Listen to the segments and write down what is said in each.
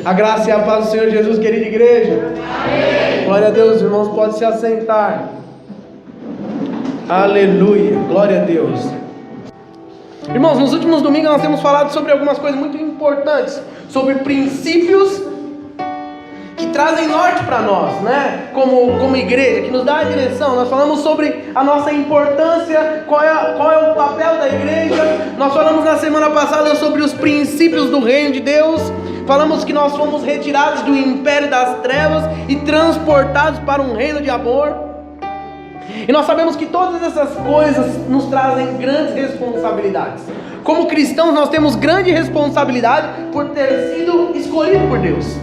A graça e a paz do Senhor Jesus, querida igreja. Amém. Glória a Deus, irmãos, pode se assentar. Aleluia, glória a Deus. Irmãos, nos últimos domingos nós temos falado sobre algumas coisas muito importantes, sobre princípios que trazem norte para nós, né? Como igreja, que nos dá a direção. Nós falamos sobre a nossa importância, qual é o papel da igreja. Nós falamos na semana passada sobre os princípios do reino de Deus. Falamos que nós fomos retirados do império das trevas e transportados para um reino de amor. E nós sabemos que todas essas coisas nos trazem grandes responsabilidades. Como cristãos, nós temos grande responsabilidade por ter sido escolhido por Deus.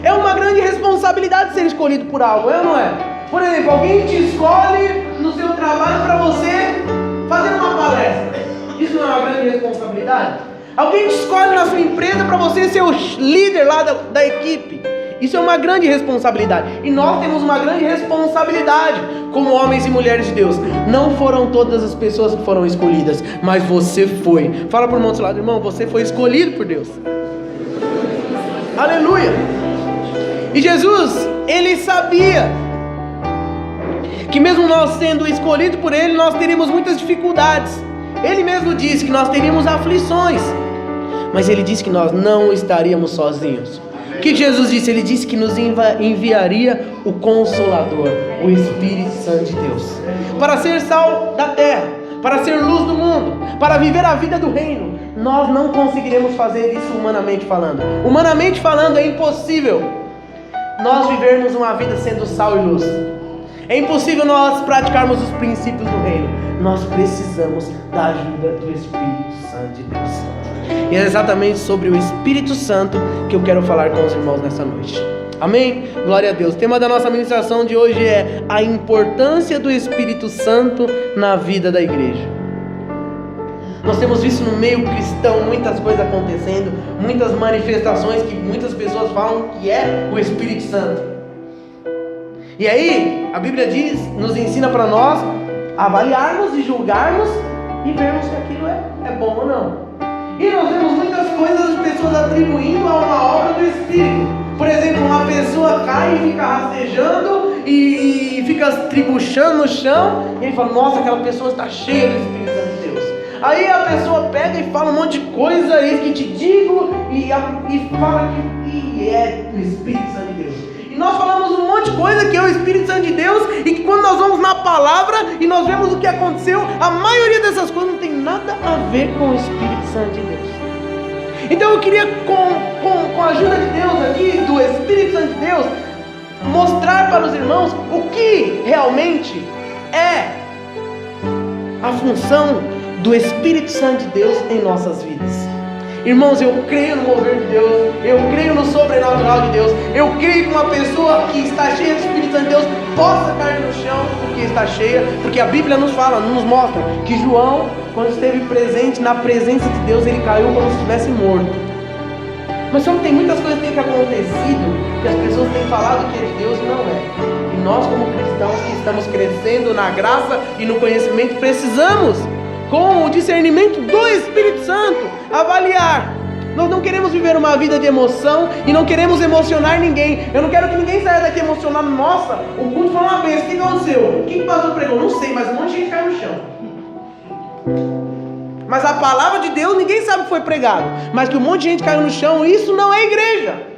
É uma grande responsabilidade ser escolhido por algo, é ou não é? Por exemplo, alguém te escolhe no seu trabalho para você fazer uma palestra. Isso não é uma grande responsabilidade? Alguém te escolhe na sua empresa para você ser o líder lá da equipe. Isso é uma grande responsabilidade. E nós temos uma grande responsabilidade como homens e mulheres de Deus. Não foram todas as pessoas que foram escolhidas, mas você foi. Fala para o irmão do seu lado, irmão, você foi escolhido por Deus. Aleluia. E Jesus, Ele sabia que mesmo nós sendo escolhidos por Ele, nós teríamos muitas dificuldades. Ele mesmo disse que nós teríamos aflições, mas Ele disse que nós não estaríamos sozinhos. O que Jesus disse? Ele disse que nos enviaria o Consolador, o Espírito Santo de Deus, para ser sal da terra, para ser luz do mundo, para viver a vida do reino. Nós não conseguiremos fazer isso humanamente falando. Humanamente falando é impossível nós vivermos uma vida sendo sal e luz. É impossível nós praticarmos os princípios do reino. Nós precisamos da ajuda do Espírito Santo de Deus. E é exatamente sobre o Espírito Santo que eu quero falar com os irmãos nessa noite. Amém? Glória a Deus. O tema da nossa ministração de hoje é a importância do Espírito Santo na vida da igreja. Nós temos visto no meio cristão muitas coisas acontecendo, muitas manifestações que muitas pessoas falam que é o Espírito Santo. E aí, a Bíblia diz, nos ensina para nós avaliarmos e julgarmos e vermos se aquilo é bom ou não. E nós vemos muitas coisas as pessoas atribuindo a uma obra do Espírito. Por exemplo, uma pessoa cai e fica rastejando e fica tribuchando no chão, e ele fala, nossa, aquela pessoa está cheia do Espírito Santo de Deus. Aí a pessoa pega e fala um monte de coisa, eis que te digo, e fala que é do Espírito Santo de Deus. E nós falamos um monte de coisa que é o Espírito Santo de Deus, e que quando nós vamos na palavra e nós vemos o que aconteceu, a maioria dessas coisas não tem nada a ver com o Espírito Santo de Deus. Então eu queria, com a ajuda de Deus aqui, do Espírito Santo de Deus, mostrar para os irmãos o que realmente é a função do Espírito Santo de Deus em nossas vidas. Irmãos, eu creio no mover de Deus, eu creio no sobrenatural de Deus, eu creio que uma pessoa que está cheia do Espírito Santo de Deus possa cair no chão porque está cheia, porque a Bíblia nos fala, nos mostra que João, quando esteve presente na presença de Deus, ele caiu como se estivesse morto. Mas só que tem muitas coisas que têm acontecido, que as pessoas têm falado que é de Deus e não é. E nós, como cristãos que estamos crescendo na graça e no conhecimento, precisamos, com o discernimento do Espírito Santo, avaliar. Nós não queremos viver uma vida de emoção e não queremos emocionar ninguém. Eu não quero que ninguém saia daqui emocionado. Nossa, o culto foi uma vez, o que aconteceu? Quem passou pregou? Não sei, mas um monte de gente caiu no chão. Mas a palavra de Deus, ninguém sabe que foi pregado, mas que um monte de gente caiu no chão, isso não é igreja.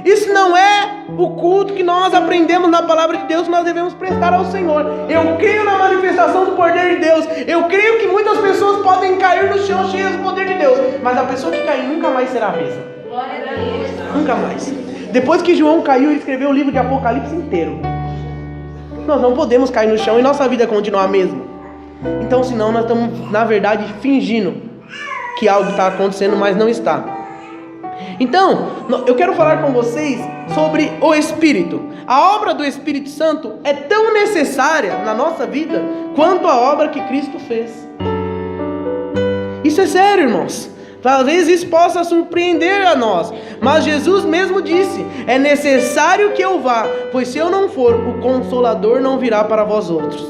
Isso não é o culto que nós aprendemos na palavra de Deus que nós devemos prestar ao Senhor. Eu creio na manifestação do poder de Deus. Eu creio que muitas pessoas podem cair no chão cheias do poder de Deus, mas a pessoa que cair nunca mais será a mesma. Glória a Deus. Nunca mais. Depois que João caiu, ele escreveu o livro de Apocalipse inteiro. Nós não podemos cair no chão e nossa vida continuar a mesma. Então, senão nós estamos, na verdade, fingindo que algo está acontecendo, mas não está. Então, eu quero falar com vocês sobre o Espírito. A obra do Espírito Santo é tão necessária na nossa vida quanto a obra que Cristo fez. Isso é sério, irmãos. Talvez isso possa surpreender a nós, mas Jesus mesmo disse, é necessário que eu vá, pois se eu não for, o Consolador não virá para vós outros.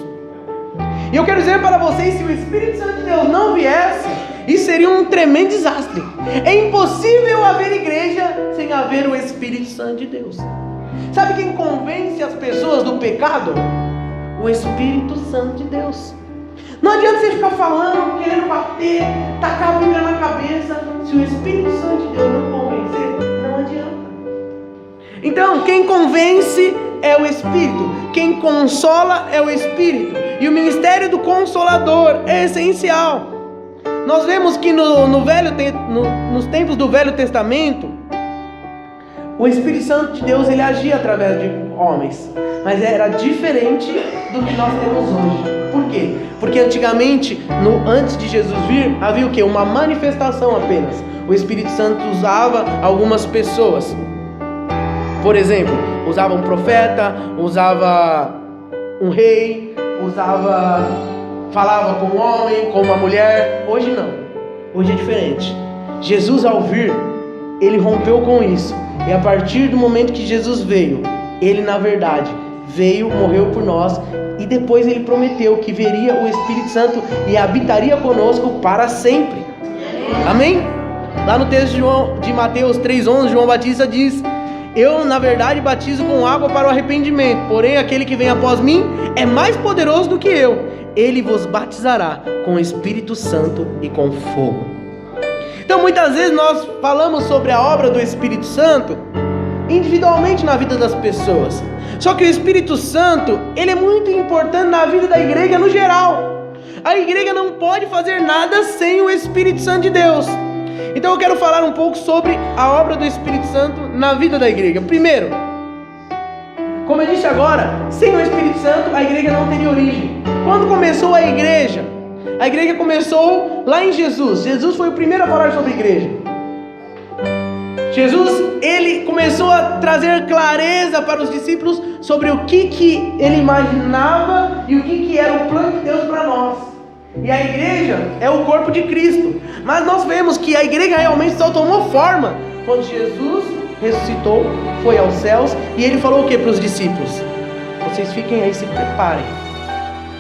E eu quero dizer para vocês, se o Espírito Santo de Deus não viesse, isso seria um tremendo desastre. É impossível haver igreja sem haver o Espírito Santo de Deus. Sabe quem convence as pessoas do pecado? O Espírito Santo de Deus. Não adianta você ficar falando, querendo bater, tacar a Bíblia na cabeça. Se o Espírito Santo de Deus não convencer, não adianta. Então, quem convence é o Espírito. Quem consola é o Espírito. E o ministério do Consolador é essencial. Nós vemos que nos tempos do Velho Testamento, o Espírito Santo de Deus ele agia através de homens, mas era diferente do que nós temos hoje. Por quê? Porque antigamente, antes de Jesus vir, havia o quê? Uma manifestação apenas. O Espírito Santo usava algumas pessoas. Por exemplo, usava um profeta, usava um rei, falava com um homem, com uma mulher. Hoje não. Hoje é diferente. Jesus, ao vir, ele rompeu com isso. E a partir do momento que Jesus veio, ele na verdade veio, morreu por nós, e depois ele prometeu que veria o Espírito Santo e habitaria conosco para sempre. Amém? Lá no texto de Mateus 3,11, João Batista diz: eu na verdade batizo com água para o arrependimento, porém aquele que vem após mim é mais poderoso do que eu. Ele vos batizará com o Espírito Santo e com fogo. Então muitas vezes nós falamos sobre a obra do Espírito Santo individualmente na vida das pessoas. Só que o Espírito Santo, ele é muito importante na vida da igreja no geral. A igreja não pode fazer nada sem o Espírito Santo de Deus. Então eu quero falar um pouco sobre a obra do Espírito Santo na vida da igreja. Primeiro, como eu disse agora, sem o Espírito Santo a igreja não teria origem. Quando começou a igreja começou lá em Jesus. Jesus foi o primeiro a falar sobre a igreja. Jesus, ele começou a trazer clareza para os discípulos sobre o que ele imaginava e o que era o plano de Deus para nós. E a igreja é o corpo de Cristo. Mas nós vemos que a igreja realmente só tomou forma quando Jesus ressuscitou, foi aos céus, e ele falou o que para os discípulos? Vocês fiquem aí, se preparem,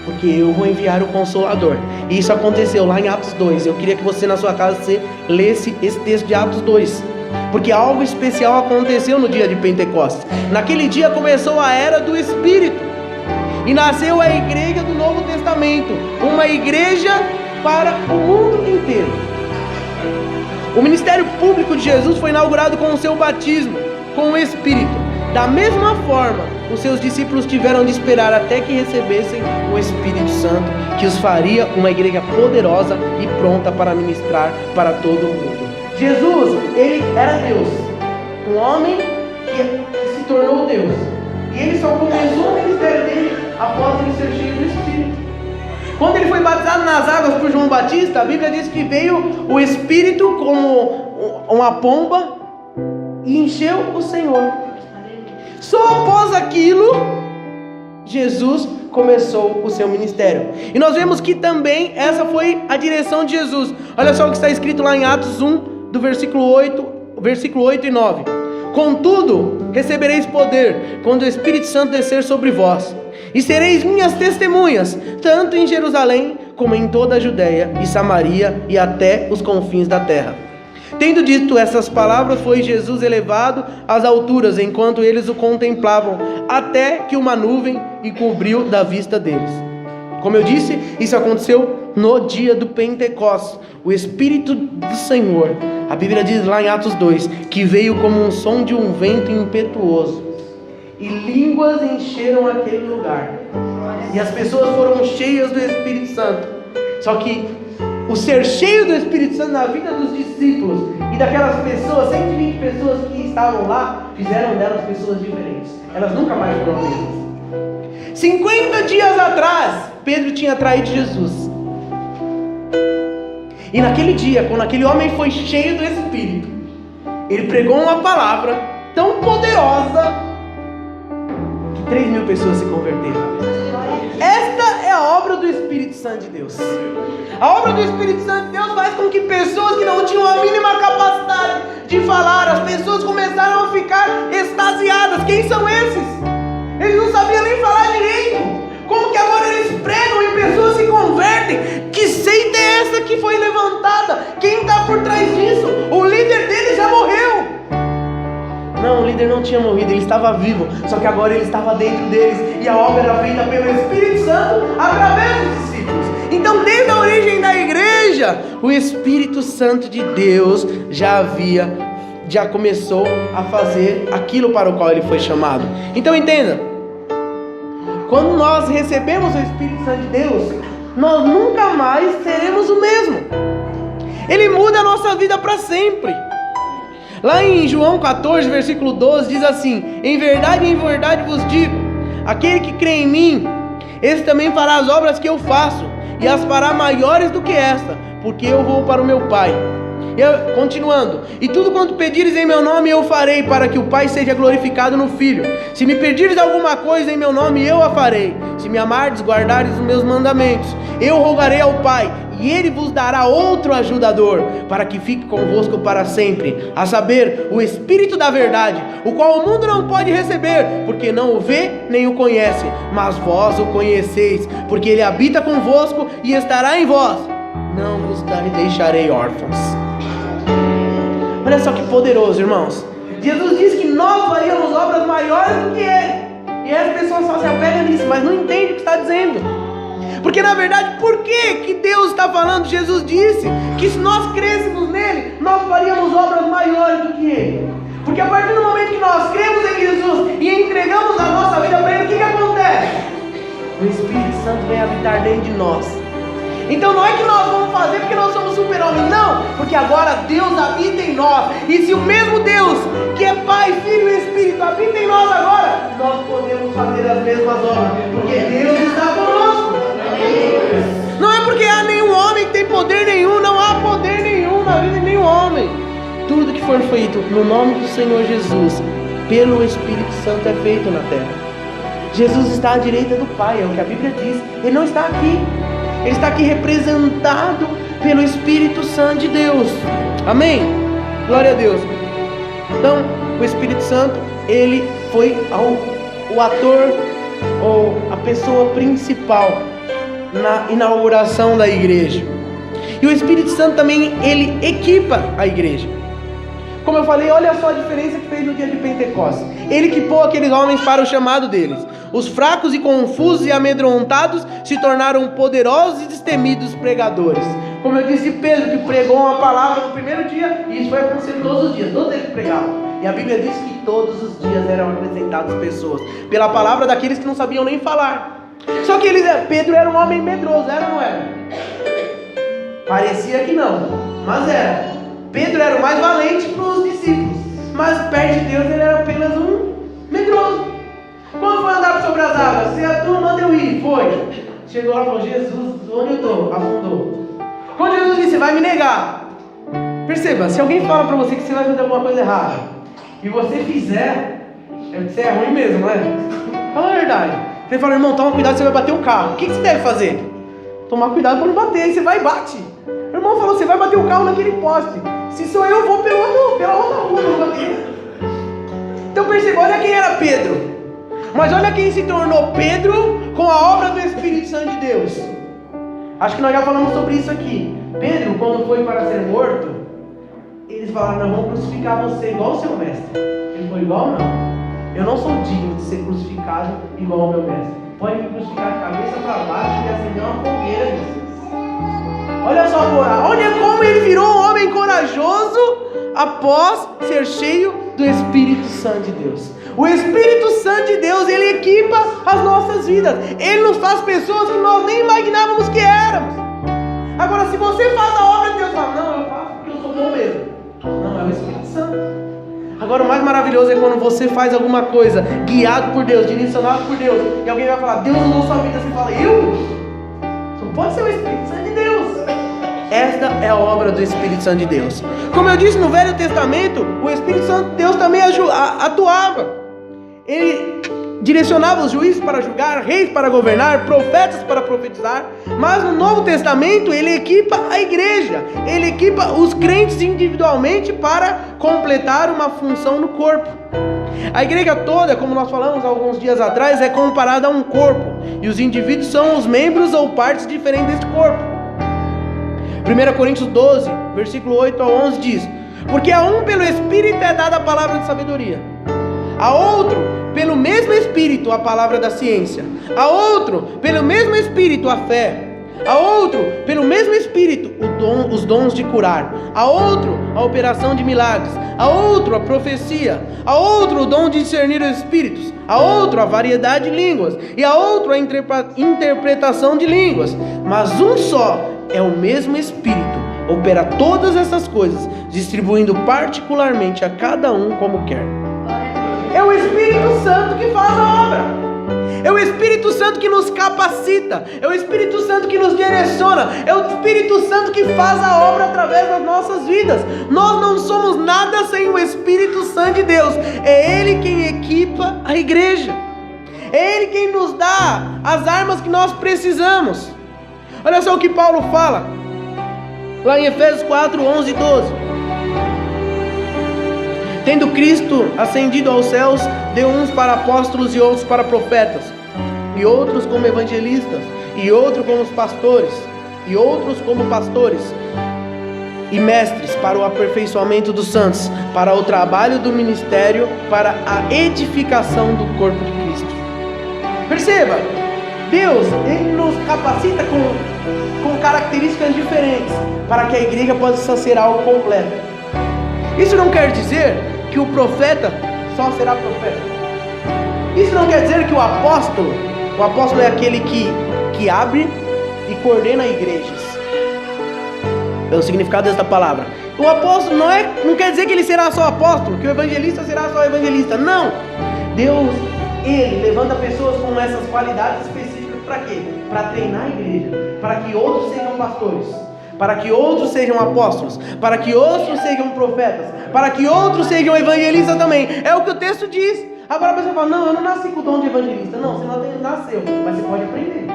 porque eu vou enviar o Consolador. E isso aconteceu lá em Atos 2. Eu queria que você na sua casa você lesse esse texto de Atos 2, porque algo especial aconteceu no dia de Pentecostes. Naquele dia começou a era do Espírito, e nasceu a igreja do Novo Testamento, uma igreja para o mundo inteiro. O ministério público de Jesus foi inaugurado com o seu batismo com o Espírito. Da mesma forma, os seus discípulos tiveram de esperar até que recebessem o Espírito Santo, que os faria uma igreja poderosa e pronta para ministrar para todo mundo. Jesus, ele era Deus, um homem que se tornou Deus, e ele só começou o ministério dele após ele ser cheio do Espírito. Quando ele foi batizado nas águas por João Batista, a Bíblia diz que veio o Espírito como uma pomba e encheu o Senhor. Só após aquilo, Jesus começou o seu ministério. E nós vemos que também essa foi a direção de Jesus. Olha só o que está escrito lá em Atos 1, do versículo 8 e 9. Contudo, recebereis poder quando o Espírito Santo descer sobre vós, e sereis minhas testemunhas, tanto em Jerusalém, como em toda a Judeia e Samaria, e até os confins da terra. Tendo dito essas palavras, foi Jesus elevado às alturas, enquanto eles o contemplavam, até que uma nuvem o cobriu da vista deles. Como eu disse, isso aconteceu no dia do Pentecostes. O Espírito do Senhor, a Bíblia diz lá em Atos 2, que veio como um som de um vento impetuoso, e línguas encheram aquele lugar, e as pessoas foram cheias do Espírito Santo. Só que o ser cheio do Espírito Santo na vida dos discípulos e daquelas pessoas, 120 pessoas que estavam lá, fizeram delas pessoas diferentes. Elas nunca mais foram as mesmas. 50 dias atrás, Pedro tinha traído Jesus. E naquele dia, quando aquele homem foi cheio do Espírito, ele pregou uma palavra tão poderosa que 3.000 pessoas se converteram. Esta é a obra do Espírito Santo de Deus. A obra do Espírito Santo de Deus faz com que pessoas que não tinham a mínima capacidade de falar, as pessoas começaram a ficar extasiadas. Quem são esses? Eles não sabiam nem falar direito. Como que agora eles pregam e pessoas se convertem? Que seita é essa que foi levantada? Quem está por trás disso? O líder deles já morreu. líder não tinha morrido, ele estava vivo, só que agora ele estava dentro deles, e a obra era feita pelo Espírito Santo através dos discípulos. Então, desde a origem da igreja, o Espírito Santo de Deus já começou a fazer aquilo para o qual ele foi chamado. Então entenda, quando nós recebemos o Espírito Santo de Deus, nós nunca mais seremos o mesmo. Ele muda a nossa vida para sempre. Lá em João 14, versículo 12, diz assim: em verdade vos digo, aquele que crê em mim, esse também fará as obras que eu faço, e as fará maiores do que esta, porque eu vou para o meu Pai. Continuando: e tudo quanto pedires em meu nome eu farei, para que o Pai seja glorificado no Filho. Se me pedires alguma coisa em meu nome, eu a farei. Se me amardes, guardares os meus mandamentos, eu rogarei ao Pai, e Ele vos dará outro ajudador, para que fique convosco para sempre, a saber, o Espírito da verdade, o qual o mundo não pode receber, porque não o vê nem o conhece, mas vós o conheceis, porque Ele habita convosco e estará em vós. Não vos deixarei órfãos. Olha só que poderoso, irmãos. Jesus disse que nós faríamos obras maiores do que Ele, e as pessoas só se apegam nisso, mas não entendem o que está dizendo. Porque na verdade, por que Deus está falando? Jesus disse que se nós crêssemos nele, nós faríamos obras maiores do que Ele. Porque a partir do momento que nós cremos em Jesus e entregamos a nossa vida para Ele, o que acontece? O Espírito Santo vem habitar dentro de nós. Então não é que nós vamos fazer porque nós somos super-homens, não, porque agora Deus habita em nós, e se o mesmo Deus, que é Pai, Filho e Espírito, habita em nós agora, nós podemos fazer as mesmas obras, porque Deus está conosco. Não é porque há nenhum homem que tem poder nenhum, não há poder nenhum na vida de nenhum homem. Tudo que for feito no nome do Senhor Jesus, pelo Espírito Santo, é feito na terra. Jesus está à direita do Pai, é o que a Bíblia diz. Ele não está aqui. Ele está aqui representado pelo Espírito Santo de Deus. Amém? Glória a Deus. Então, o Espírito Santo, ele foi o ator ou a pessoa principal na inauguração da igreja. E o Espírito Santo também, ele equipa a igreja. Como eu falei, olha só a diferença que fez no dia de Pentecostes. Ele equipou aqueles homens para o chamado deles. Os fracos e confusos e amedrontados se tornaram poderosos e destemidos pregadores. Como eu disse de Pedro, que pregou uma palavra no primeiro dia, e isso foi acontecendo todos os dias, todos eles pregavam. E a Bíblia diz que todos os dias eram apresentadas pessoas pela palavra daqueles que não sabiam nem falar. Só que Pedro era um homem medroso, era ou não era? Parecia que não, mas era. Pedro era o mais valente para os discípulos, mas perto de Deus ele era apenas um medroso. Quando foi andar sobre as águas, se a turma manda eu ir, foi. Chegou lá e falou: Jesus, onde eu estou? Afundou. Quando Jesus disse: vai me negar. Perceba, se alguém fala para você que você vai fazer alguma coisa errada e você fizer, você é ruim mesmo, não é? Fala a verdade. Você fala: irmão, toma cuidado, você vai bater o carro. O que você deve fazer? Tomar cuidado para não bater. Aí você vai e bate. O irmão falou: você vai bater o carro naquele poste. Se sou eu vou pela outra rua, não bater. Então perceba, olha quem era Pedro. Mas olha quem se tornou Pedro com a obra do Espírito Santo de Deus. Acho que nós já falamos sobre isso aqui. Pedro, quando foi para ser morto, eles falaram: não, vamos crucificar você igual o seu mestre. Ele foi igual? Não. Eu não sou digno de ser crucificado igual ao meu mestre. Pode me crucificar de cabeça para baixo e acender uma fogueira de vocês. Olha só a coragem. Olha como ele virou um homem corajoso após ser cheio do Espírito Santo de Deus. O Espírito Santo de Deus, ele equipa as nossas vidas. Ele nos faz pessoas que nós nem imaginávamos que éramos. Agora, se você faz a obra de Deus, fala: não, eu faço porque eu sou bom mesmo. Não, é o Espírito Santo. Agora, o mais maravilhoso é quando você faz alguma coisa guiado por Deus, direcionado por Deus, e alguém vai falar: Deus usou sua vida. Você fala: eu? Não pode ser o Espírito Santo de Deus. Esta é a obra do Espírito Santo de Deus. Como eu disse, no Velho Testamento, o Espírito Santo de Deus também atuava. Ele direcionava os juízes para julgar, reis para governar, profetas para profetizar. Mas no Novo Testamento ele equipa a igreja. Ele equipa os crentes individualmente para completar uma função no corpo. A igreja toda, como nós falamos alguns dias atrás, é comparada a um corpo, e os indivíduos são os membros ou partes diferentes deste corpo. 1 Coríntios 12, versículo 8 a 11 diz: porque a um pelo Espírito é dada a palavra de sabedoria, A outro, pelo mesmo Espírito, a palavra da ciência. A outro, pelo mesmo Espírito, a fé. A outro, pelo mesmo Espírito, os dons de curar. A outro, a operação de milagres. A outro, a profecia. A outro, o dom de discernir os espíritos. A outro, a variedade de línguas. E a outro, a interpretação de línguas. Mas um só é o mesmo Espírito. Opera todas essas coisas, distribuindo particularmente a cada um como quer. É o Espírito Santo que faz a obra. É o Espírito Santo que nos capacita. É o Espírito Santo que nos direciona. É o Espírito Santo que faz a obra através das nossas vidas. Nós não somos nada sem o Espírito Santo de Deus. É Ele quem equipa a igreja. É Ele quem nos dá as armas que nós precisamos. Olha só o que Paulo fala lá em Efésios 4, 11 e 12. Tendo Cristo ascendido aos céus, deu uns para apóstolos e outros para profetas, e outros como evangelistas, e outros como pastores, e outros como pastores e mestres, para o aperfeiçoamento dos santos, para o trabalho do ministério, para a edificação do corpo de Cristo. Perceba, Deus, Ele nos capacita com características diferentes, para que a igreja possa ser algo completo. Isso não quer dizer que o profeta só será profeta. Isso não quer dizer que o apóstolo é aquele que abre e coordena igrejas. Pelo significado desta palavra, o apóstolo não quer dizer que ele será só apóstolo, que o evangelista será só evangelista. Não. Deus, Ele levanta pessoas com essas qualidades específicas para quê? Para treinar a igreja, para que outros sejam pastores, para que outros sejam apóstolos, para que outros sejam profetas, para que outros sejam evangelistas também. É o que o texto diz. Agora a pessoa fala, não, eu não nasci com o dom de evangelista. Não, você não nasceu, mas você pode aprender.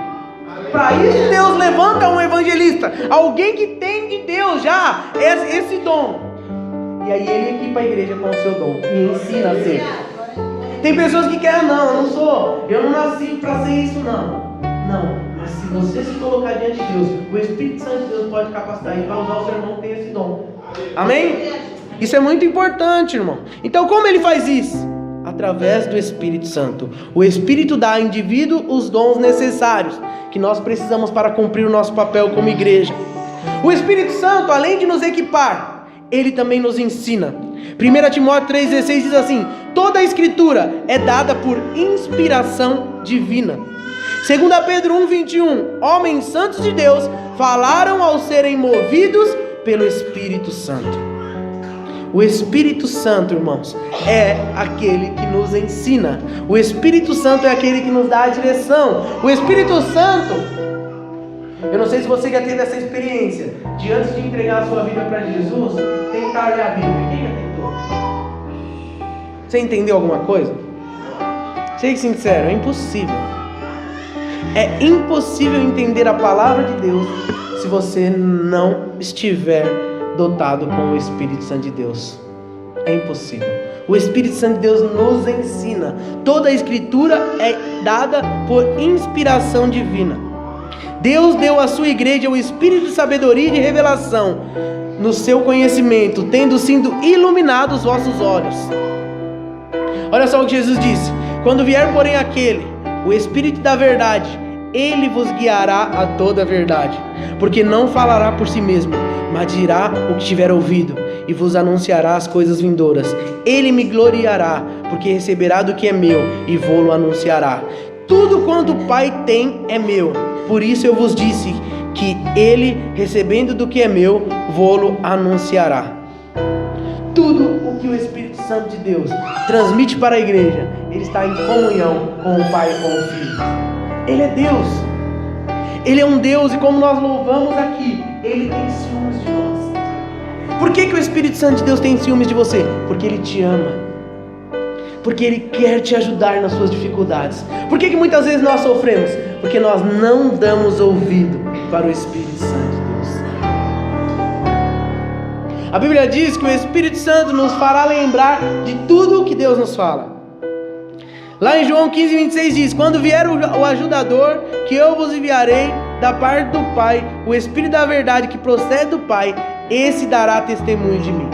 Para isso Deus levanta um evangelista, alguém que tem de Deus já esse dom. E aí ele equipa a igreja com o seu dom e ensina a ser. Tem pessoas que querem, eu não nasci para ser isso, não. Mas se você se colocar diante de Deus, o Espírito Santo de Deus pode capacitar e vai usar o seu irmão que tem esse dom. Amém? Isso é muito importante, irmão. Então como ele faz isso? Através do Espírito Santo. O Espírito dá ao indivíduo os dons necessários que nós precisamos para cumprir o nosso papel como igreja. O Espírito Santo, além de nos equipar, ele também nos ensina. 1 Timóteo 3,16 diz assim: toda a escritura é dada por inspiração divina. 2 Pedro 1,21, homens santos de Deus falaram ao serem movidos pelo Espírito Santo. O Espírito Santo, irmãos, é aquele que nos ensina. O Espírito Santo é aquele que nos dá a direção. O Espírito Santo, eu não sei se você já teve essa experiência de, antes de entregar a sua vida para Jesus, tentar ler a Bíblia. Quem já tentou? Você entendeu alguma coisa? Seja sincero, é impossível. É impossível entender a palavra de Deus se você não estiver dotado com o Espírito Santo de Deus. É impossível. O Espírito Santo de Deus nos ensina. Toda a escritura é dada por inspiração divina. Deus deu à sua igreja o Espírito de sabedoria e de revelação no seu conhecimento, tendo sido iluminados os vossos olhos. Olha só o que Jesus disse: quando vier, porém, aquele, o Espírito da verdade, ele vos guiará a toda a verdade, porque não falará por si mesmo, mas dirá o que tiver ouvido, e vos anunciará as coisas vindouras. Ele me gloriará, porque receberá do que é meu, e vô-lo anunciará. Tudo quanto o Pai tem é meu, por isso eu vos disse que ele, recebendo do que é meu, vô-lo anunciará. Tudo o que o Espírito Santo de Deus transmite para a igreja, ele está em comunhão com o Pai e com o Filho. Ele é Deus. Ele é um Deus, e como nós louvamos aqui, ele tem ciúmes de nós. Por que o Espírito Santo de Deus tem ciúmes de você? Porque ele te ama. Porque ele quer te ajudar nas suas dificuldades. Por que muitas vezes nós sofremos? Porque nós não damos ouvido para o Espírito Santo de Deus. A Bíblia diz que o Espírito Santo nos fará lembrar de tudo o que Deus nos fala. Lá em João 15:26 diz: quando vier o ajudador, que eu vos enviarei da parte do Pai, o Espírito da verdade que procede do Pai, esse dará testemunho de mim.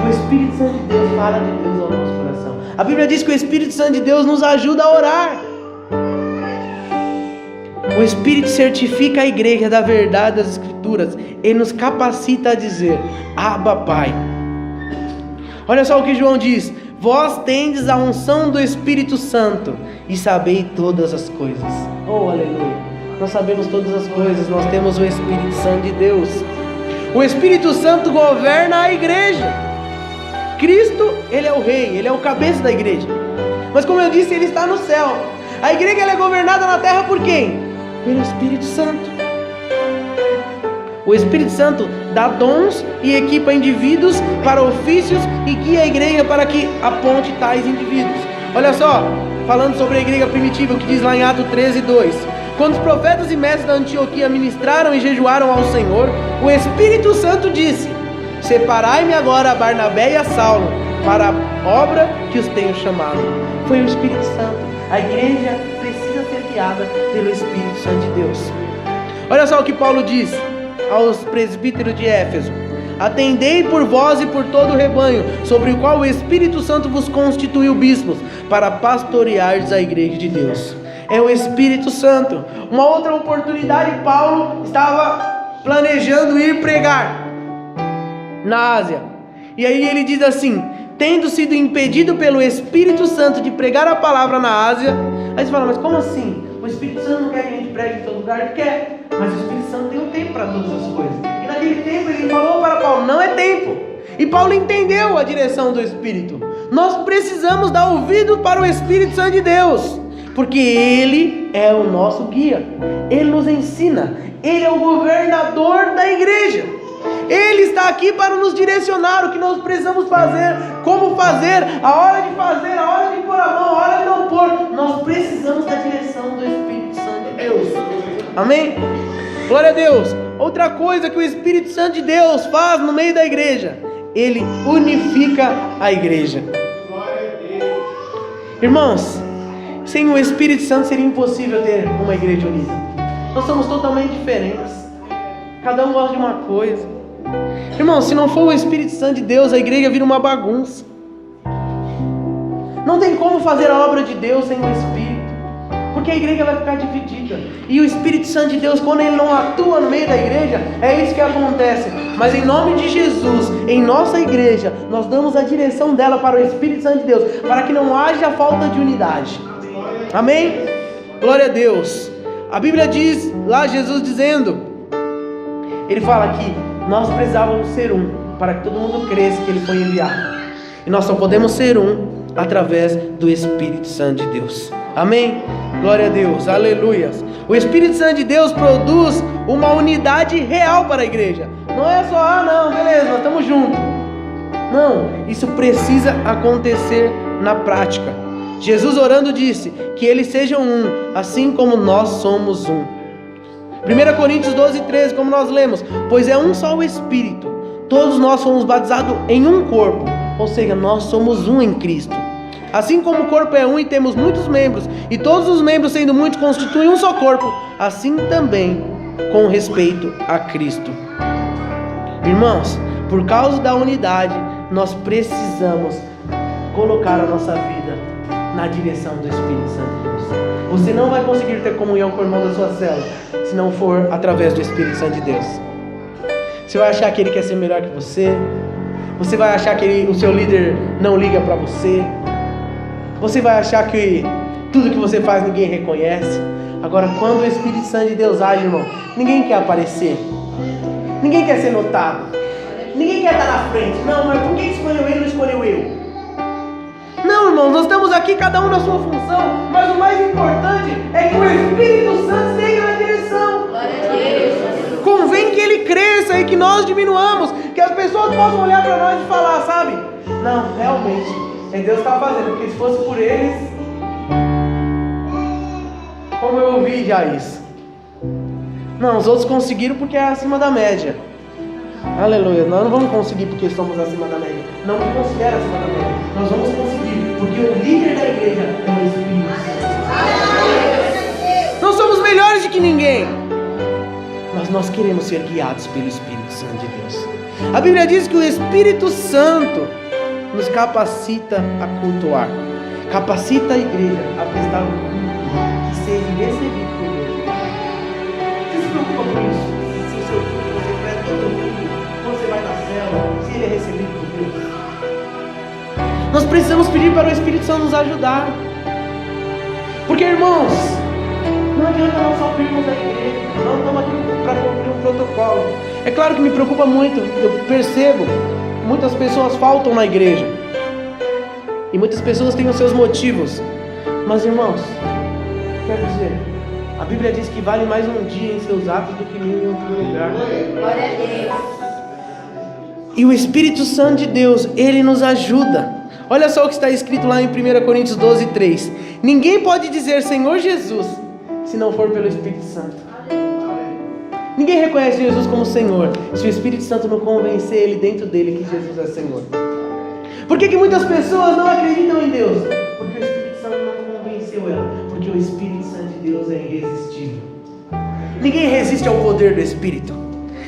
O Espírito Santo de Deus fala de Deus ao nosso coração. oração. A Bíblia diz que o Espírito Santo de Deus nos ajuda a orar. O Espírito certifica a igreja da verdade das Escrituras e nos capacita a dizer: Abba, Pai. Olha só o que João diz: vós tendes a unção do Espírito Santo e sabei todas as coisas. Oh, aleluia! Nós sabemos todas as coisas, nós temos o Espírito Santo de Deus. O Espírito Santo governa a igreja. Cristo, Ele é o rei, Ele é o cabeça da igreja. Mas como eu disse, Ele está no céu. A igreja ela é governada na terra por quem? Pelo Espírito Santo. O Espírito Santo dá dons e equipa indivíduos para ofícios e guia a igreja para que aponte tais indivíduos. Olha só, falando sobre a igreja primitiva, o que diz lá em Atos 13:2. Quando os profetas e mestres da Antioquia ministraram e jejuaram ao Senhor, o Espírito Santo disse: separai-me agora a Barnabé e a Saulo para a obra que os tenho chamado. Foi o Espírito Santo. A igreja precisa ser guiada pelo Espírito Santo de Deus. Olha só o que Paulo diz aos presbíteros de Éfeso: atendei por vós e por todo o rebanho, sobre o qual o Espírito Santo vos constituiu bispos, para pastoreardes a igreja de Deus. É o Espírito Santo. Uma outra oportunidade, Paulo estava planejando ir pregar na Ásia. E aí ele diz assim: tendo sido impedido pelo Espírito Santo de pregar a palavra na Ásia. Aí você fala: mas como assim? O Espírito Santo não quer que a gente pregue em todo lugar? Ele quer, mas o Espírito Santo tem um tempo para todas as coisas. E naquele tempo ele falou para Paulo: não é tempo. E Paulo entendeu a direção do Espírito. Nós precisamos dar ouvido para o Espírito Santo de Deus, porque Ele é o nosso guia. Ele nos ensina. Ele é o governador da igreja. Ele está aqui para nos direcionar o que nós precisamos fazer, como fazer, a hora de fazer, a hora de pôr a mão, a hora de não pôr. Nós precisamos da direção do Espírito Santo de Deus. Amém? Glória a Deus. Outra coisa que o Espírito Santo de Deus faz no meio da igreja: ele unifica a igreja. Irmãos, sem o Espírito Santo seria impossível ter uma igreja unida. Nós somos totalmente diferentes. Cada um gosta de uma coisa. Irmão, se não for o Espírito Santo de Deus, a igreja vira uma bagunça. Não tem como fazer a obra de Deus sem o Espírito, porque a igreja vai ficar dividida. E o Espírito Santo de Deus, quando ele não atua no meio da igreja, é isso que acontece. Mas em nome de Jesus, em nossa igreja, nós damos a direção dela para o Espírito Santo de Deus, para que não haja falta de unidade. Amém? Glória a Deus. A Bíblia diz, lá Jesus dizendo, ele fala que nós precisávamos ser um, para que todo mundo cresça que ele foi enviado. E nós só podemos ser um através do Espírito Santo de Deus. Amém? Glória a Deus, aleluias. O Espírito Santo de Deus produz uma unidade real para a igreja. Não é só, não, beleza, nós estamos juntos. Não, isso precisa acontecer na prática. Jesus orando disse que eles sejam um, assim como nós somos um. 1 Coríntios 12:13, como nós lemos: pois é um só o Espírito, todos nós somos batizados em um corpo, ou seja, nós somos um em Cristo. Assim como o corpo é um e temos muitos membros, e todos os membros sendo muitos constituem um só corpo, assim também com respeito a Cristo. Irmãos, por causa da unidade, nós precisamos colocar a nossa vida na direção do Espírito Santo de Deus. Você não vai conseguir ter comunhão com o irmão da sua célula se não for através do Espírito Santo de Deus. Você vai achar que ele quer ser melhor que você. Você vai achar que o seu líder não liga para você. Você vai achar que tudo que você faz ninguém reconhece. Agora, quando o Espírito Santo de Deus age, irmão, ninguém quer aparecer. Ninguém quer ser notado. Ninguém quer estar na frente. Não, mas por que escolheu ele e não escolheu eu? Não, irmãos, nós estamos aqui cada um na sua função, mas o mais importante é que o Espírito Santo esteja na direção. Convém que ele cresça e que nós diminuamos, que as pessoas possam olhar para nós e falar, sabe? Não, realmente, é Deus que está fazendo, porque se fosse por eles, como eu ouvi já isso. Não, os outros conseguiram porque é acima da média. Aleluia, nós não vamos conseguir porque somos acima da média. Não me considero acima da média. Nós vamos conseguir porque o líder da igreja é o Espírito Santo. Não somos melhores do que ninguém, mas nós queremos ser guiados pelo Espírito Santo de Deus. A Bíblia diz que o Espírito Santo nos capacita a cultuar. Capacita a igreja a prestar um culto que seja recebido por Deus. Você se preocupa com isso? Se o seu culto, você presta o seu culto, quando você vai na célula, se ele é recebido por Deus. Nós precisamos pedir para o Espírito Santo nos ajudar. Porque, irmãos, não adianta nós só virmos da igreja. Nós estamos aqui para cumprir um protocolo. É claro que me preocupa muito. Eu percebo, muitas pessoas faltam na igreja. E muitas pessoas têm os seus motivos. Mas, irmãos, quero dizer, a Bíblia diz que vale mais um dia em seus atos do que mil em outro lugar. Glória a Deus. E o Espírito Santo de Deus, ele nos ajuda. Olha só o que está escrito lá em 1 Coríntios 12, 3. Ninguém pode dizer Senhor Jesus se não for pelo Espírito Santo. Ninguém reconhece Jesus como Senhor se o Espírito Santo não convencer ele dentro dele que Jesus é Senhor. Por que muitas pessoas não acreditam em Deus? Porque o Espírito Santo não convenceu ela. Porque o Espírito Santo de Deus é irresistível. Ninguém resiste ao poder do Espírito.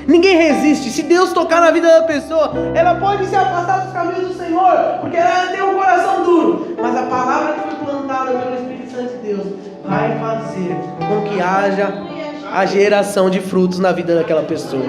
Ninguém resiste. Se Deus tocar na vida da pessoa, ela pode se afastar dos caminhos do Senhor, porque ela tem um coração duro. Mas a palavra que foi plantada pelo Espírito Santo de Deus vai fazer com que haja a geração de frutos na vida daquela pessoa.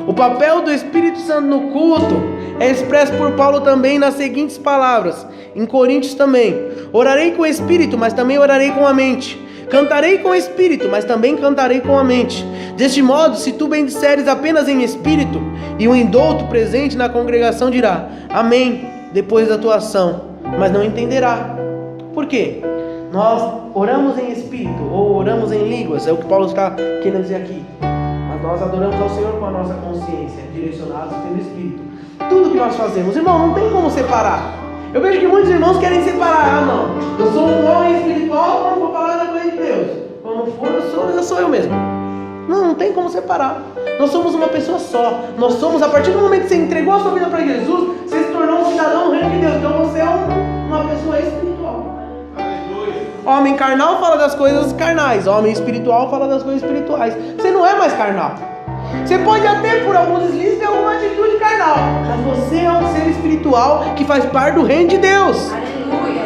O papel do Espírito Santo no culto é expresso por Paulo também nas seguintes palavras, em Coríntios também: orarei com o Espírito, mas também orarei com a mente. Cantarei com o Espírito, mas também cantarei com a mente. Deste modo, se tu bendisseres apenas em Espírito, e o indouto presente na congregação dirá Amém, depois da tua ação, mas não entenderá. Por quê? Nós oramos em Espírito, ou oramos em línguas, é o que Paulo está querendo dizer aqui. Mas nós adoramos ao Senhor com a nossa consciência, direcionados pelo Espírito. Tudo que nós fazemos, irmão, não tem como separar. Eu vejo que muitos irmãos querem separar. Não, eu sou um homem espiritual quando for falar da coisa de Deus. Quando for, eu sou eu mesmo. Não tem como separar. Nós somos uma pessoa só. Nós somos, a partir do momento que você entregou a sua vida para Jesus, você se tornou um cidadão do reino de Deus. Então você é uma pessoa espiritual. Aleluia. Homem carnal fala das coisas carnais. Homem espiritual fala das coisas espirituais. Você não é mais carnal. Você pode até por alguns deslizes ter alguma atitude carnal, mas você é um ser espiritual que faz parte do reino de Deus. Aleluia.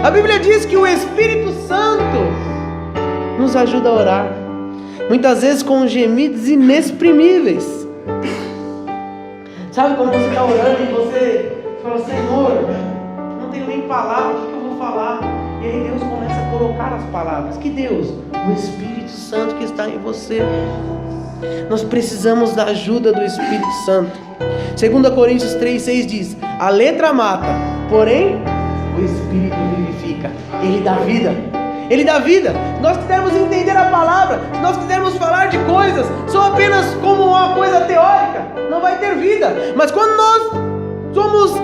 A Bíblia diz que o Espírito Santo nos ajuda a orar, muitas vezes com gemidos inexprimíveis. Sabe quando você está orando e você fala, Senhor, não tenho nem palavras, o que eu vou falar? E aí Deus começa a colocar as palavras. Que Deus? O Espírito Santo que está em você. Nós precisamos da ajuda do Espírito Santo. 2 Coríntios 3,6 diz: a letra mata, porém o Espírito vivifica. Ele dá vida. Ele dá vida. Se nós quisermos entender a palavra, se nós quisermos falar de coisas só apenas como uma coisa teórica, não vai ter vida. Mas quando nós somos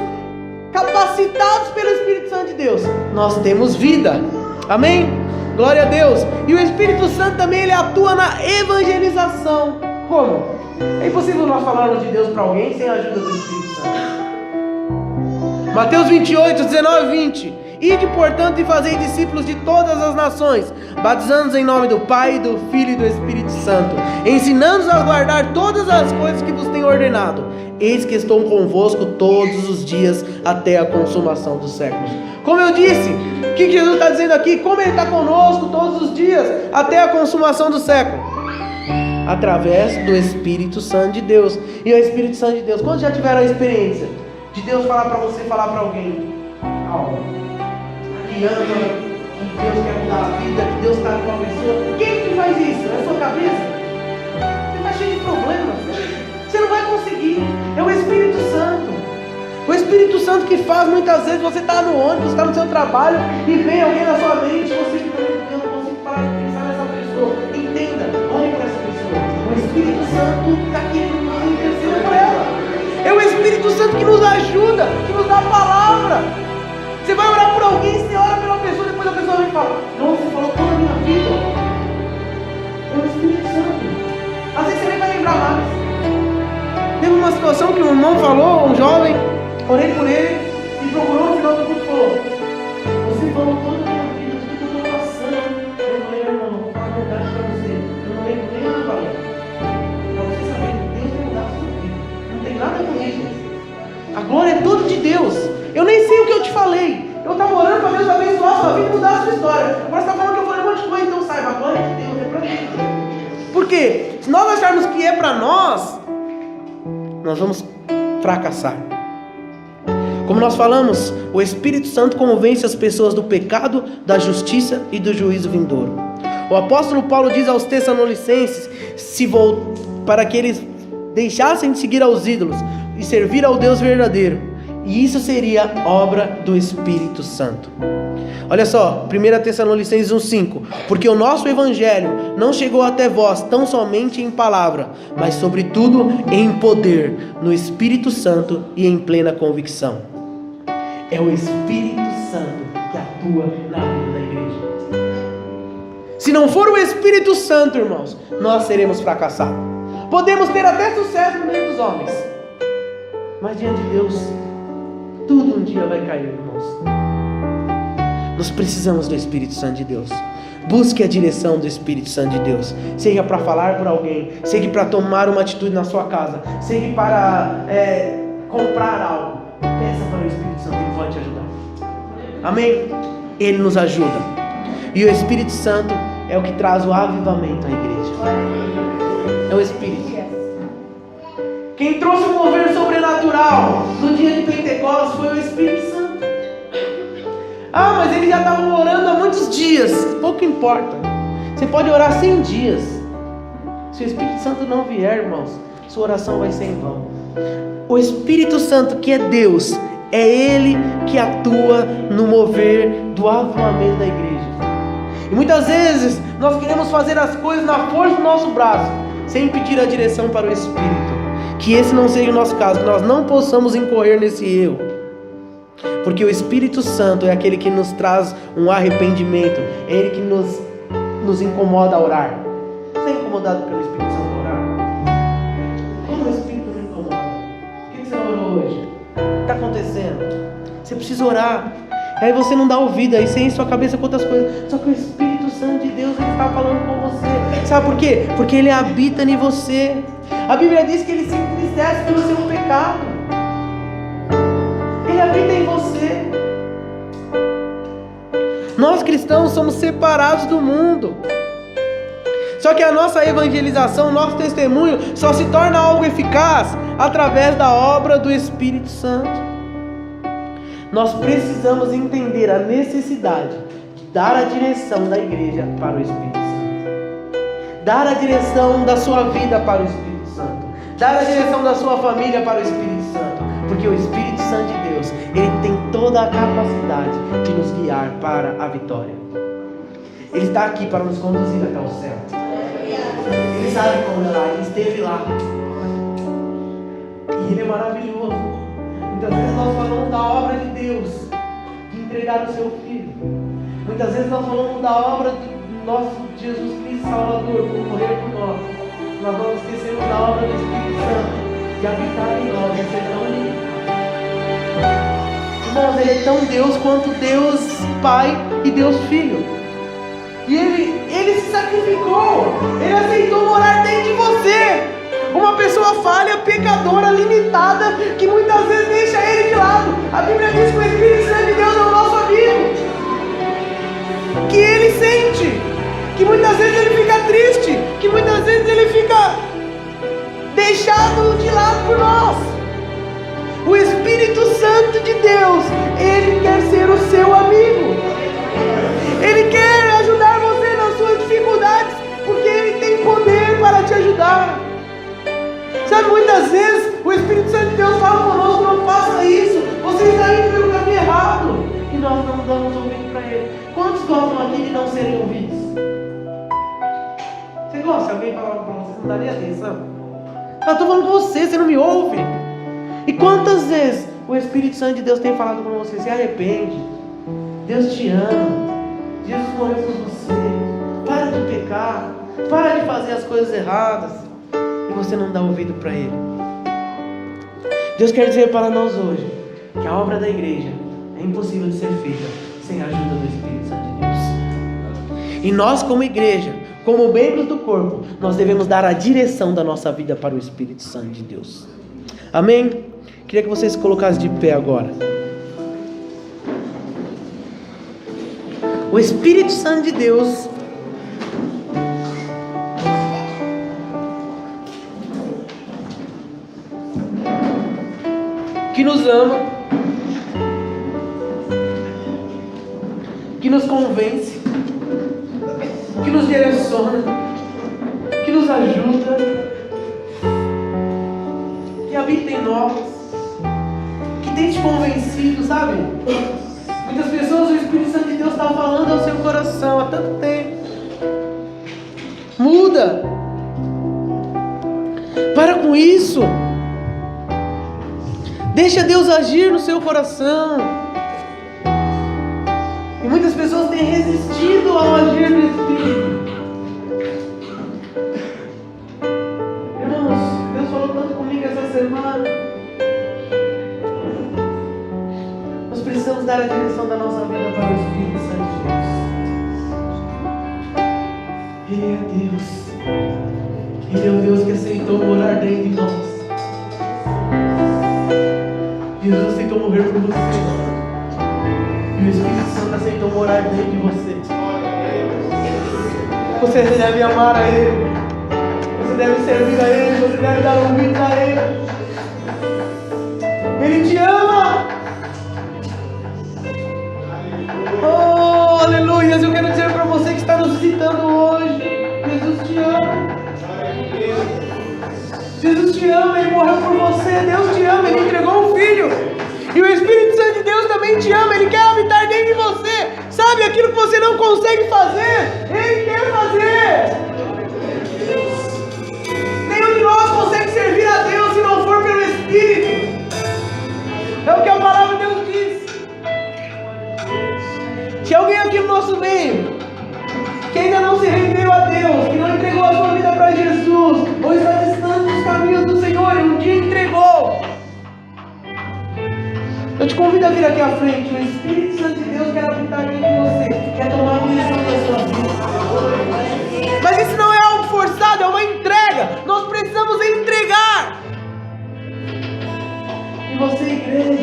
capacitados pelo Espírito Santo de Deus, nós temos vida. Amém? Glória a Deus. E o Espírito Santo também, ele atua na evangelização. Como? É impossível nós falarmos de Deus para alguém sem a ajuda do Espírito Santo. Mateus 28, 19 e 20. Ide, portanto, e fazei discípulos de todas as nações, batizando-os em nome do Pai, do Filho e do Espírito Santo, ensinando-os a guardar todas as coisas que vos tenho ordenado. Eis que estou convosco todos os dias até a consumação dos séculos. Como eu disse, o que Jesus está dizendo aqui? Como Ele está conosco todos os dias até a consumação do século? Através do Espírito Santo de Deus. E o Espírito Santo de Deus, quando já tiveram a experiência de Deus falar para você, falar para alguém algo que ama, que Deus quer mudar a vida, que Deus está com a pessoa, quem que faz isso? É a sua cabeça? Você está cheio de problemas. Você não vai conseguir. É o Espírito Santo. O Espírito Santo que faz. Muitas vezes você está no ônibus, está no seu trabalho e vem alguém na sua mente e você fica, eu não consigo parar de pensar nessa pessoa. Entenda, olhe para essa pessoa. O Espírito Santo está querendo nos interceder por ela. É o Espírito Santo que nos ajuda, que nos dá a palavra. Você vai orar por alguém, você ora pela pessoa, depois a pessoa vem e fala, não, você falou toda a minha vida. É o Espírito Santo. Às vezes você nem vai lembrar mais. Teve uma situação que um irmão falou, um jovem, orei por ele e procurou no final do culto e falou, você falou toda a minha vida, o que eu estou passando. Eu falei, irmão, vou falar a verdade para você, eu não lembro nem o que eu falei. Para você saber que Deus vai mudar a sua vida. Não tem nada com isso. A glória é toda de Deus. Eu nem sei o que eu te falei. Eu estava orando para Deus abençoar a sua vida e mudar a sua história. Agora você está falando que eu falei um monte de coisa, então saiba, a glória de Deus é para Deus. Porque se nós acharmos que é para nós vamos fracassar. Como nós falamos, o Espírito Santo convence as pessoas do pecado, da justiça e do juízo vindouro. O apóstolo Paulo diz aos Tessalonicenses para que eles deixassem de seguir aos ídolos e servir ao Deus verdadeiro. E isso seria obra do Espírito Santo. Olha só, 1 Tessalonicenses 1,5: porque o nosso evangelho não chegou até vós tão somente em palavra, mas sobretudo em poder, no Espírito Santo e em plena convicção. É o Espírito Santo que atua na vida da igreja. Se não for o Espírito Santo, irmãos, nós seremos fracassados. Podemos ter até sucesso no meio dos homens, mas diante de Deus tudo um dia vai cair, irmãos. Nós precisamos do Espírito Santo de Deus. Busque a direção do Espírito Santo de Deus. Seja para falar para alguém, seja para tomar uma atitude na sua casa, seja para comprar algo. Peça para o Espírito Santo, Ele pode te ajudar. Amém? Ele nos ajuda. E o Espírito Santo é o que traz o avivamento à igreja. É o Espírito. Quem trouxe o mover sobrenatural no dia de Pentecostes foi o Espírito Santo. Ah, mas eles já estavam orando há muitos dias. Pouco importa. Você pode orar 100 dias. Se o Espírito Santo não vier, irmãos, sua oração vai ser em vão. O Espírito Santo, que é Deus, é Ele que atua no mover do avivamento da igreja. E muitas vezes nós queremos fazer as coisas na força do nosso braço, sem pedir a direção para o Espírito. Que esse não seja o nosso caso, que nós não possamos incorrer nesse erro. Porque o Espírito Santo é aquele que nos traz um arrependimento, é Ele que nos incomoda a orar. Você é incomodado pelo Espírito Santo a orar? Como o Espírito me incomoda? Por que você não orou hoje? O que está acontecendo? Você precisa orar. Aí você não dá ouvido, aí você enche sua cabeça com outras coisas. Só que o Espírito Santo de Deus, Ele está falando com você. Sabe por quê? Porque Ele habita em você. A Bíblia diz que Ele se entristece pelo seu pecado. Ele habita em você. Nós cristãos somos separados do mundo. Só que a nossa evangelização, nosso testemunho só se torna algo eficaz através da obra do Espírito Santo. Nós precisamos entender a necessidade de dar a direção da igreja para o Espírito Santo. Dar a direção da sua vida para o Espírito Santo. Dar a direção da sua família para o Espírito Santo. Porque o Espírito Santo de Deus, Ele tem toda a capacidade de nos guiar para a vitória. Ele está aqui para nos conduzir até o céu. Ele sabe como é lá, Ele esteve lá. E Ele é maravilhoso. Muitas vezes nós falamos da obra de Deus, de entregar o seu Filho. Muitas vezes nós falamos da obra do nosso Jesus Cristo Salvador, por morrer por nós. Nós não esquecemos da obra do Espírito Santo, de habitar em nós, de ser tão livre. Irmãos, Ele é tão Deus quanto Deus Pai e Deus Filho. E Ele se sacrificou, Ele aceitou morar dentro de você. Uma pessoa falha, pecadora, limitada, que muitas vezes deixa Ele de lado. A Bíblia diz que o Espírito Santo de Deus é o nosso amigo, que Ele sente, que muitas vezes Ele fica triste, que muitas vezes Ele fica deixado de lado por nós. O Espírito Santo de Deus, Ele quer ser o seu amigo. Ele quer ajudar você nas suas dificuldades, porque Ele tem poder para te ajudar. Sabe, muitas vezes o Espírito Santo de Deus fala conosco: não faça isso, você está indo pelo caminho errado. E nós não damos ouvido para Ele. Quantos gostam aqui de não serem ouvidos? Você gosta? Se alguém falar para você, você não daria atenção? Eu estou falando com você, você não me ouve. E quantas vezes o Espírito Santo de Deus tem falado com você: se arrepende, Deus te ama, Jesus morreu por você, para de pecar, para de fazer as coisas erradas, e você não dá ouvido para Ele. Deus quer dizer para nós hoje que a obra da igreja é impossível de ser feita sem a ajuda do Espírito Santo de Deus. E nós, como igreja, como membros do corpo, nós devemos dar a direção da nossa vida para o Espírito Santo de Deus. Amém? Queria que você se colocasse de pé agora. O Espírito Santo de Deus que nos ama, que nos convence, que nos direciona, que nos ajuda, que habita em nós, que tem te convencido, sabe? Muitas pessoas, o Espírito Santo de Deus está falando ao seu coração há tanto tempo. Muda. Para com isso. Deixa Deus agir no seu coração. E muitas pessoas têm resistido ao agir do Espírito. Irmãos, Deus falou tanto comigo essa semana. Nós precisamos dar a direção da nossa vida para o Espírito Santo de Deus. Ele é Deus. Ele é o Deus que aceitou morar dentro de nós. Jesus aceitou morrer por você. E o Espírito Santo aceitou morar dentro de você. Você deve amar a Ele. Você deve servir a Ele. Você deve dar ouvidos a Ele. Ele te ama. Oh, aleluia. Eu quero dizer para você que está nos visitando hoje: Jesus te ama. Jesus te ama, Ele morreu por você. Deus te ama, Ele entregou um filho. E o Espírito Santo de Deus também te ama. Ele quer habitar dentro de você. Sabe, aquilo que você não consegue fazer, Ele quer fazer. Nenhum de nós consegue servir a Deus se não for pelo Espírito. É o que a palavra de Deus diz. Se alguém aqui no nosso meio que ainda não se rendeu a Deus, que não entregou a sua vida para Jesus, ou está distante dos caminhos do Senhor e um dia entregou, eu te convido a vir aqui à frente. O Espírito Santo de Deus quer habitar dentro de você, quer tomar a direção da sua vida. Mas isso não é algo forçado, é uma entrega. Nós precisamos entregar. E você, igreja,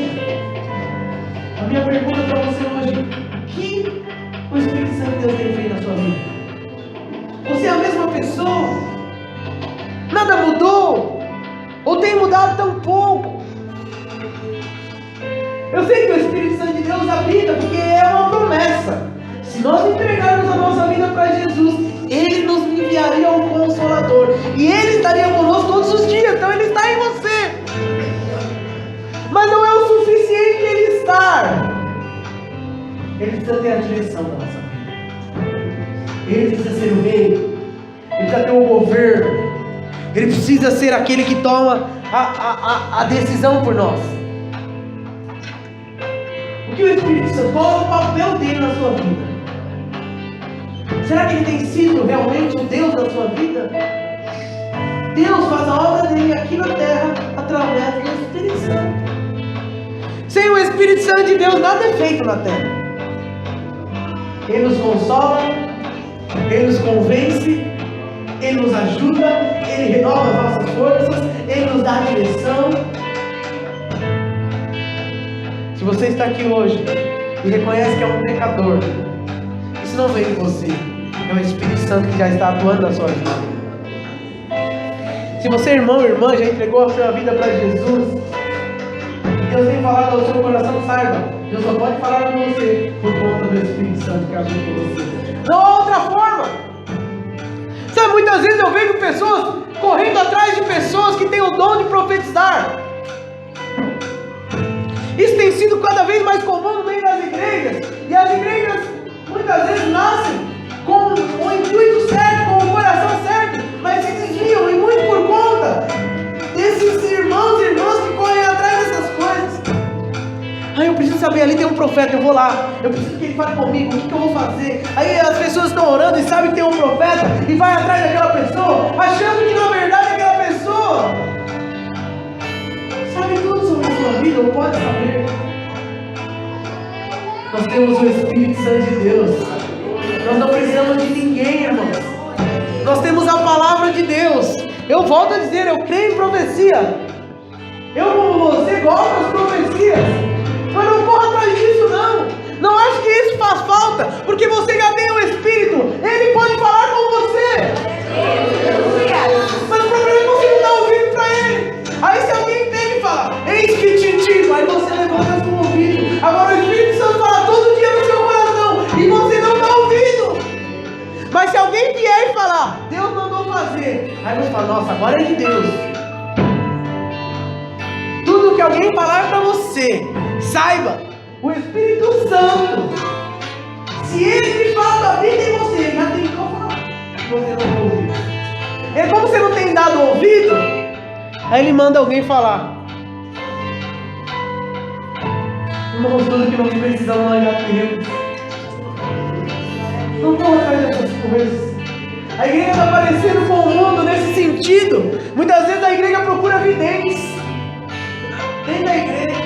a minha pergunta para você hoje: o que o Espírito Santo de Deus tem feito na sua vida? Você é a mesma pessoa? Nada mudou? Ou tem mudado tão pouco? Eu sei que o Espírito Santo de Deus habita, porque é uma promessa. Se nós entregarmos a nossa vida para Jesus, Ele nos enviaria um Consolador. E Ele estaria conosco todos os dias. Então Ele está em você. Mas não é o suficiente Ele estar. Ele precisa ter a direção da nossa vida. Ele precisa ser o rei. Ele precisa ter o governo. Ele precisa ser aquele que toma a decisão por nós. O que o Espírito Santo, qual é o papel dele na sua vida? Será que ele tem sido realmente o Deus da sua vida? Deus faz a obra dele aqui na terra através do Espírito Santo. Sem o Espírito Santo de Deus, nada é feito na terra. Ele nos consola, Ele nos convence, Ele nos ajuda, Ele renova as nossas forças, Ele nos dá a direção. Se você está aqui hoje e reconhece que é um pecador, isso não vem de você, é o Espírito Santo que já está atuando na sua vida. Se você, irmão ou irmã, já entregou a sua vida para Jesus, Deus tem falado ao seu coração, saiba, Deus só pode falar com você por conta do Espírito Santo que habita em você. Não há outra forma. Sabe, muitas vezes eu vejo pessoas correndo atrás de pessoas que têm o dom de profetizar. Isso tem sido cada vez mais comum no meio das igrejas. E as igrejas muitas vezes nascem com o intuito certo, com o coração certo, mas se desviam, e muito por conta desses irmãos e irmãs que correm atrás dessas coisas. Eu preciso saber, ali tem um profeta, eu vou lá, eu preciso que ele fale comigo, o que eu vou fazer? Aí as pessoas estão orando e sabem que tem um profeta e vai atrás daquela pessoa, achando que na verdade aquela pessoa sabe tudo sobre a sua vida, ou pode saber. Nós temos o Espírito Santo de Deus. Nós não precisamos de ninguém, irmãos. Nós temos a palavra de Deus. Eu volto a dizer, eu creio em profecia. Eu, como você, gosto das profecias. Mas não corra atrás disso, não. Não acho que isso faz falta, porque você já tem o Espírito. Ele pode falar com você. Mas o problema é que você não dá ouvido para ele. Aí se alguém tem e fala, eis que te digo, aí você levanta seu ouvido. Agora o Espírito Santo fala todo dia no seu coração e você não dá ouvido. Mas se alguém vier e falar, Deus mandou fazer, aí você fala, nossa, agora é de Deus. Tudo que alguém falar para você, saiba, o Espírito Santo, se ele fala da vida em você, já tem que falar. Você não tem ouvido. E como você não tem dado ouvido, aí ele manda alguém falar. Irmãos, tudo que nós precisamos nós já temos. Não vou atrás dessas coisas. A igreja está parecendo com o mundo nesse sentido. Muitas vezes a igreja procura videntes dentro da igreja.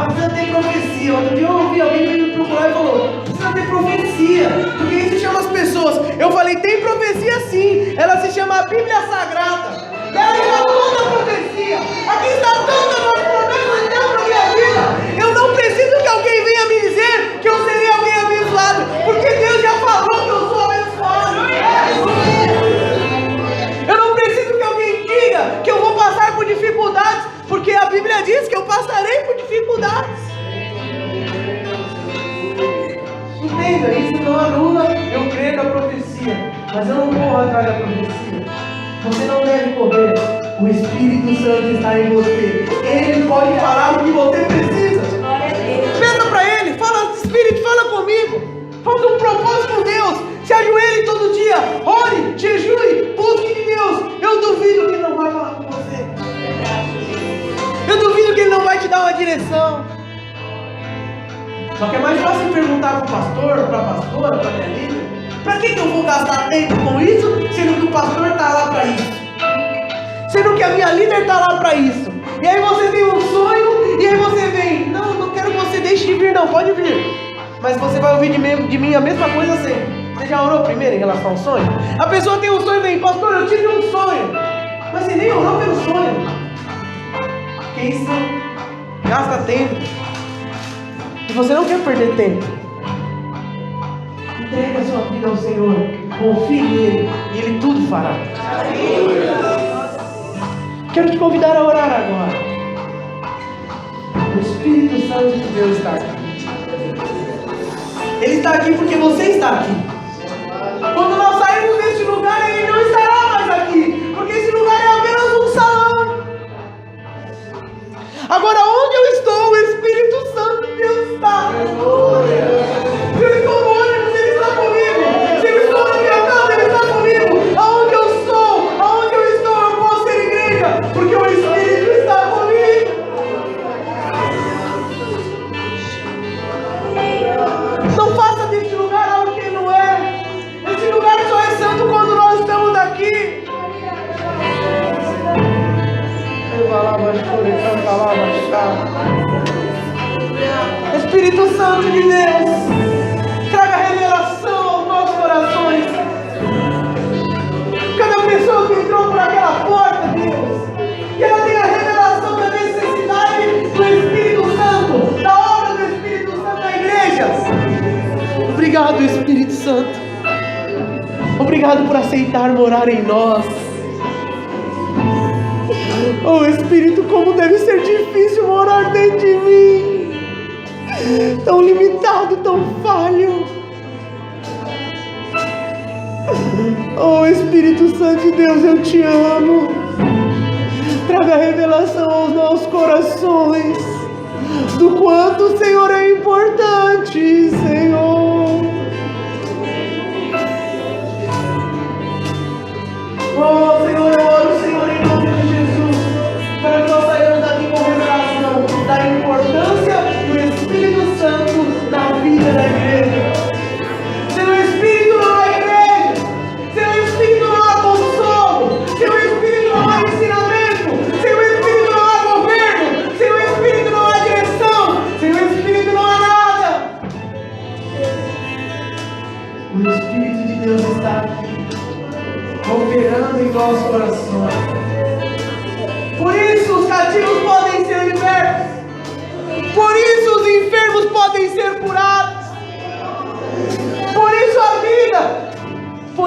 Precisa ter profecia. Outro dia eu ouvi alguém veio me procurar e falou, precisa ter profecia, porque isso chama as pessoas. Eu falei, tem profecia sim. Ela se chama a Bíblia Sagrada. E ela está toda a profecia. Aqui está toda a nossa promessa de Deus para a minha vida. Eu não preciso que alguém venha me dizer que eu serei alguém abençoado, porque Deus já falou que eu sou abençoado. Eu não preciso que alguém diga que eu vou passar por dificuldades, porque a Bíblia diz que eu passarei por dificuldades. Entenda, isso não anula eu crer na profecia, mas eu não corro atrás da profecia. Você não deve correr. O Espírito Santo está em você. Ele pode falar o que você precisa. Peça para ele, fala, Espírito, fala comigo. Faça um propósito com Deus. Se ajoelhe todo dia, ore, jejue, busque de Deus. Eu duvido que ele não vai falar com você. Eu duvido que ele não vai te dar uma direção. Só que é mais fácil perguntar para o pastor, para a pastora, para a minha líder. Para que eu vou gastar tempo com isso, sendo que o pastor está lá para isso? Sendo que a minha líder está lá para isso. E aí você tem um sonho, e aí você vem, não quero que você deixe de vir, não, pode vir. Mas você vai ouvir de mim a mesma coisa sempre. Você já orou primeiro em relação ao sonho? A pessoa tem um sonho e vem, pastor, eu tive um sonho. Mas você nem orou pelo sonho. Porque isso gasta tempo. E você não quer perder tempo. Entrega a sua vida ao Senhor. Confie nele. E Ele tudo fará. Quero te convidar a orar agora. O Espírito Santo de Deus está aqui. Ele está aqui porque você está aqui. Quando nós sairmos deste lugar, Ele não estará mais aqui. Porque esse lugar é apenas um salão. Agora, onde eu estou, o Espírito Santo de Deus está. Se eu estou no ônibus, Ele está comigo. Se eu estou na minha casa, Ele está comigo. Aonde eu estou, eu posso ser igreja, porque o Espírito está comigo. Não faça deste lugar algo que não é. Esse lugar só é santo quando nós estamos aqui. Espírito Santo de Deus, traga revelação aos nossos corações. Cada pessoa que entrou por aquela porta, Deus, que ela tenha revelação da necessidade do Espírito Santo, da obra do Espírito Santo na igreja. Obrigado, Espírito Santo. Obrigado por aceitar morar em nós. Oh Espírito, como deve ser difícil morar dentro de mim. Tão limitado, tão falho. Oh Espírito Santo de Deus, eu te amo. Traga revelação aos nossos corações do quanto o Senhor é importante, Senhor. Oh Senhor, eu oro, Senhor, em nome de Jesus, para que nós saímos daqui com revelação da importância do Espírito Santo na vida da igreja. Sem o Espírito não há igreja, sem o Espírito não há consolo, sem o Espírito não há ensinamento, sem o Espírito não há governo, sem o Espírito não há direção, sem o Espírito não há nada. O Espírito de Deus está aqui, operando em nossos corações. Por isso os cativos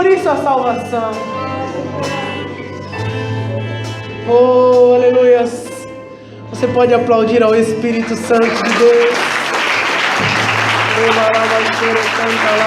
por isso a salvação. Oh, aleluia. Você pode aplaudir ao Espírito Santo de Deus. Canta,